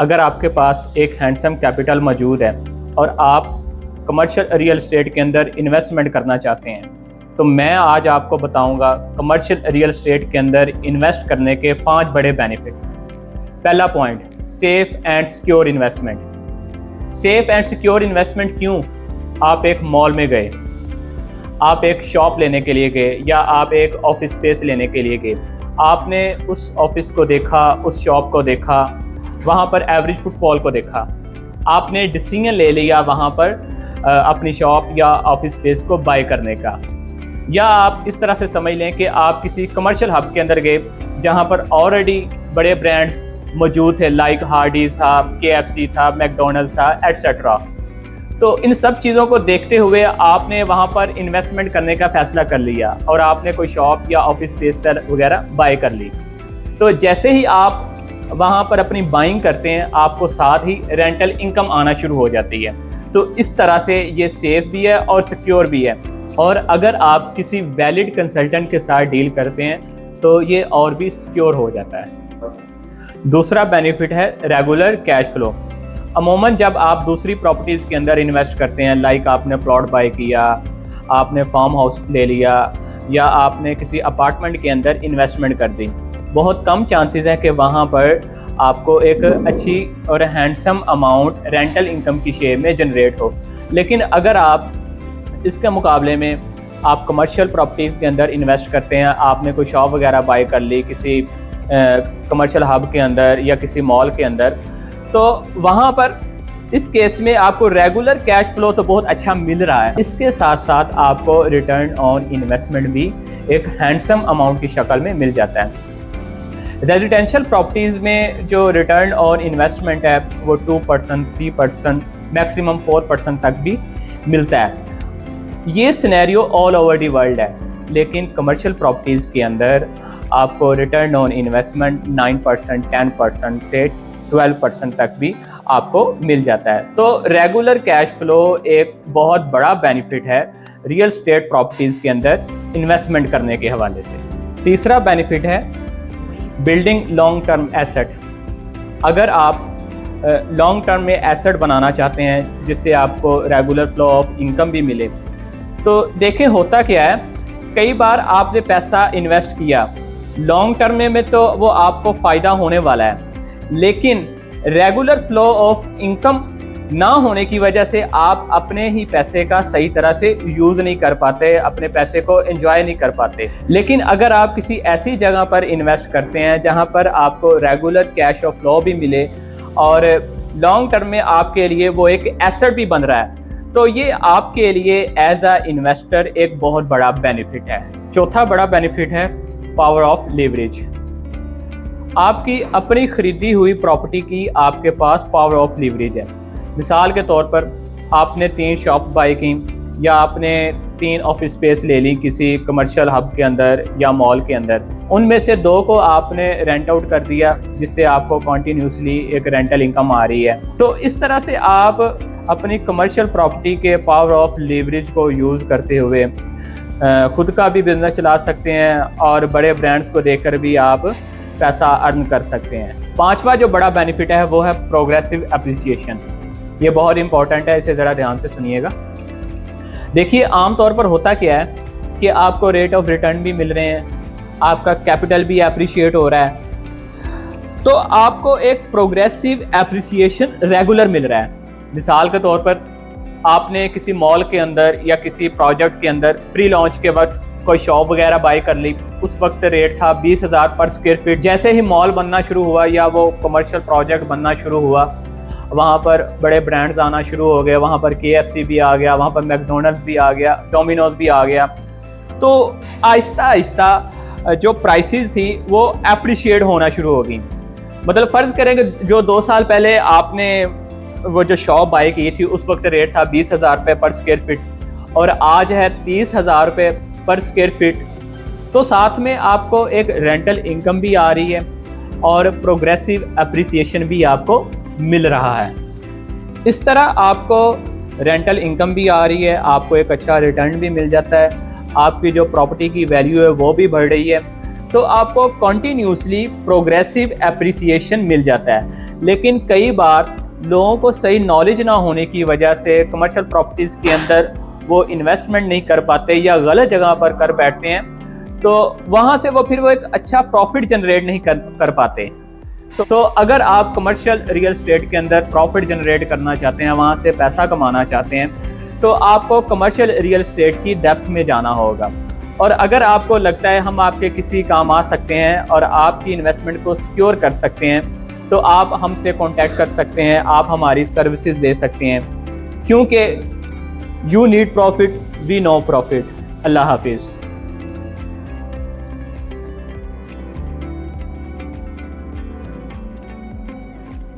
अगर आपके पास एक हैंडसम कैपिटल मौजूद है और आप कमर्शियल रियल एस्टेट के अंदर इन्वेस्टमेंट करना चाहते हैं, तो मैं आज आपको बताऊंगा कमर्शियल रियल एस्टेट के अंदर इन्वेस्ट करने के 5 बड़े बेनिफिट। पहला point, safe and secure investment. Safe and secure investment क्यों? आप एक मॉल में गए, आप एक शॉप लेने के लिए गए या आप एक ऑफिस स्पेस लेने के लिए गए, आपने उस ऑफिस को देखा, उस शॉप को देखा, वहाँ पर एवरेज फुटफॉल को देखा, आपने डिसीजन ले लिया वहाँ पर अपनी शॉप या ऑफिस स्पेस को बाय करने का। या आप इस तरह से समझ लें कि आप किसी कमर्शियल हब के अंदर गए जहाँ पर ऑलरेडी बड़े ब्रांड्स मौजूद थे, लाइक हार्डीज था, KFC था, मैकडोनल्ड्स था, एटसेट्रा। तो इन सब चीज़ों को देखते हुए आपने वहाँ पर इन्वेस्टमेंट करने का फैसला कर लिया और आपने कोई शॉप या ऑफिस स्पेस वगैरह बाय कर ली। तो जैसे ही आप वहाँ पर अपनी बाइंग करते हैं, आपको साथ ही रेंटल इनकम आना शुरू हो जाती है। तो इस तरह से ये सेफ भी है और सिक्योर भी है। और अगर आप किसी वैलिड कंसल्टेंट के साथ डील करते हैं तो ये और भी सिक्योर हो जाता है। दूसरा बेनिफिट है रेगुलर कैश फ्लो। अमूमन जब आप दूसरी प्रॉपर्टीज़ के अंदर इन्वेस्ट करते हैं, लाइक आपने प्लॉट बाय किया, आपने फार्म हाउस ले लिया या आपने किसी अपार्टमेंट के अंदर इन्वेस्टमेंट कर दी, बहुत कम चांसेस हैं कि वहाँ पर आपको एक अच्छी और हैंडसम अमाउंट रेंटल इनकम की शेप में जनरेट हो। लेकिन अगर आप इसके मुकाबले में आप कमर्शियल प्रॉपर्टीज़ के अंदर इन्वेस्ट करते हैं, आपने कोई शॉप वगैरह बाय कर ली किसी कमर्शियल हब के अंदर या किसी मॉल के अंदर, तो वहाँ पर इस केस में आपको रेगुलर कैश फ्लो तो बहुत अच्छा मिल रहा है, इसके साथ साथ आपको रिटर्न ऑन इन्वेस्टमेंट भी एक हैंडसम अमाउंट की शक्ल में मिल जाता है। रेजिडेंशियल प्रॉपर्टीज़ में जो रिटर्न ऑन इन्वेस्टमेंट है वो 2%, 3%, मैक्सिमम 4% तक भी मिलता है। ये scenario all over the world है, लेकिन कमर्शियल प्रॉपर्टीज़ के अंदर आपको रिटर्न ऑन इन्वेस्टमेंट 9%, 10% से 12% तक भी आपको मिल जाता है। तो रेगुलर कैश फ्लो एक बहुत बड़ा बेनिफिट है रियल एस्टेट प्रॉपर्टीज़ के अंदर इन्वेस्टमेंट करने के हवाले से। तीसरा बेनिफिट है बिल्डिंग लॉन्ग टर्म एसेट। अगर आप लॉन्ग टर्म में एसेट बनाना चाहते हैं जिससे आपको रेगुलर फ्लो ऑफ इनकम भी मिले, तो देखें होता क्या है, कई बार आपने पैसा इन्वेस्ट किया, लॉन्ग टर्म में तो वो आपको फ़ायदा होने वाला है, लेकिन रेगुलर फ्लो ऑफ इनकम ना होने की वजह से आप अपने ही पैसे का सही तरह से यूज़ नहीं कर पाते, अपने पैसे को एंजॉय नहीं कर पाते। लेकिन अगर आप किसी ऐसी जगह पर इन्वेस्ट करते हैं जहां पर आपको रेगुलर कैश ऑफ फ्लो भी मिले और लॉन्ग टर्म में आपके लिए वो एक एसेट भी बन रहा है, तो ये आपके लिए एज अ इन्वेस्टर एक बहुत बड़ा बेनिफिट है। चौथा बड़ा बेनिफिट है पावर ऑफ लीवरेज। आपकी अपनी खरीदी हुई प्रॉपर्टी की आपके पास पावर ऑफ लीवरेज है। मिसाल के तौर पर आपने 3 शॉप बाय की या आपने 3 ऑफिस स्पेस ले ली किसी कमर्शियल हब के अंदर या मॉल के अंदर, उनमें से 2 को आपने रेंट आउट कर दिया जिससे आपको कॉन्टीन्यूसली एक रेंटल इनकम आ रही है। तो इस तरह से आप अपनी कमर्शियल प्रॉपर्टी के पावर ऑफ लीवरेज को यूज़ करते हुए खुद का भी बिजनेस चला सकते हैं और बड़े ब्रांड्स को देखकर भी आप पैसा अर्न कर सकते हैं। 5वां जो बड़ा बेनिफिट है वो है प्रोग्रेसिव एप्रिसिएशन। ये बहुत इंपॉर्टेंट है, इसे ज़रा ध्यान से सुनिएगा। देखिए, आमतौर पर होता क्या है कि आपको रेट ऑफ रिटर्न भी मिल रहे हैं, आपका कैपिटल भी एप्रिशिएट हो रहा है, तो आपको एक प्रोग्रेसिव एप्रिसिएशन रेगुलर मिल रहा है। मिसाल के तौर पर आपने किसी मॉल के अंदर या किसी प्रोजेक्ट के अंदर प्री लॉन्च के वक्त कोई शॉप वगैरह बाय कर ली, उस वक्त रेट था 20,000 पर स्क्वायर फीट। जैसे ही मॉल बनना शुरू हुआ या वो कमर्शियल प्रोजेक्ट बनना शुरू हुआ, वहाँ पर बड़े ब्रांड्स आना शुरू हो गए, वहाँ पर KFC भी आ गया, वहाँ पर मैकडोनल्ड्स भी आ गया, डोमिनोज भी आ गया। तो आहिस्ता आहिस्ता जो प्राइसेस थी वो एप्रिशिएट होना शुरू हो गई। मतलब फ़र्ज़ करें कि जो 2 साल पहले आपने वो जो शॉप बाय की थी उस वक्त रेट था 20,000 रुपये पर स्क्वायर फीट और आज है 30,000 रुपये पर स्क्वायर फीट। तो साथ में आपको एक रेंटल इनकम भी आ रही है और प्रोग्रेसिव एप्रिसिएशन भी आपको मिल रहा है। इस तरह आपको रेंटल इनकम भी आ रही है, आपको एक अच्छा रिटर्न भी मिल जाता है, आपकी जो प्रॉपर्टी की वैल्यू है वो भी बढ़ रही है। तो आपको कॉन्टीन्यूसली प्रोग्रेसिव एप्रिसिएशन मिल जाता है। लेकिन कई बार लोगों को सही नॉलेज ना होने की वजह से कमर्शियल प्रॉपर्टीज़ के अंदर वो इन्वेस्टमेंट नहीं कर पाते या गलत जगह पर कर बैठते हैं, तो वहाँ से वो एक अच्छा प्रॉफिट जनरेट नहीं कर पाते। तो अगर आप कमर्शियल रियल एस्टेट के अंदर प्रॉफिट जनरेट करना चाहते हैं, वहाँ से पैसा कमाना चाहते हैं, तो आपको कमर्शियल रियल एस्टेट की डेप्थ में जाना होगा। और अगर आपको लगता है हम आपके किसी काम आ सकते हैं और आपकी इन्वेस्टमेंट को सिक्योर कर सकते हैं, तो आप हमसे कांटेक्ट कर सकते हैं, आप हमारी सर्विसेज ले सकते हैं, क्योंकि you need profit, we no profit. अल्लाह हाफिज़।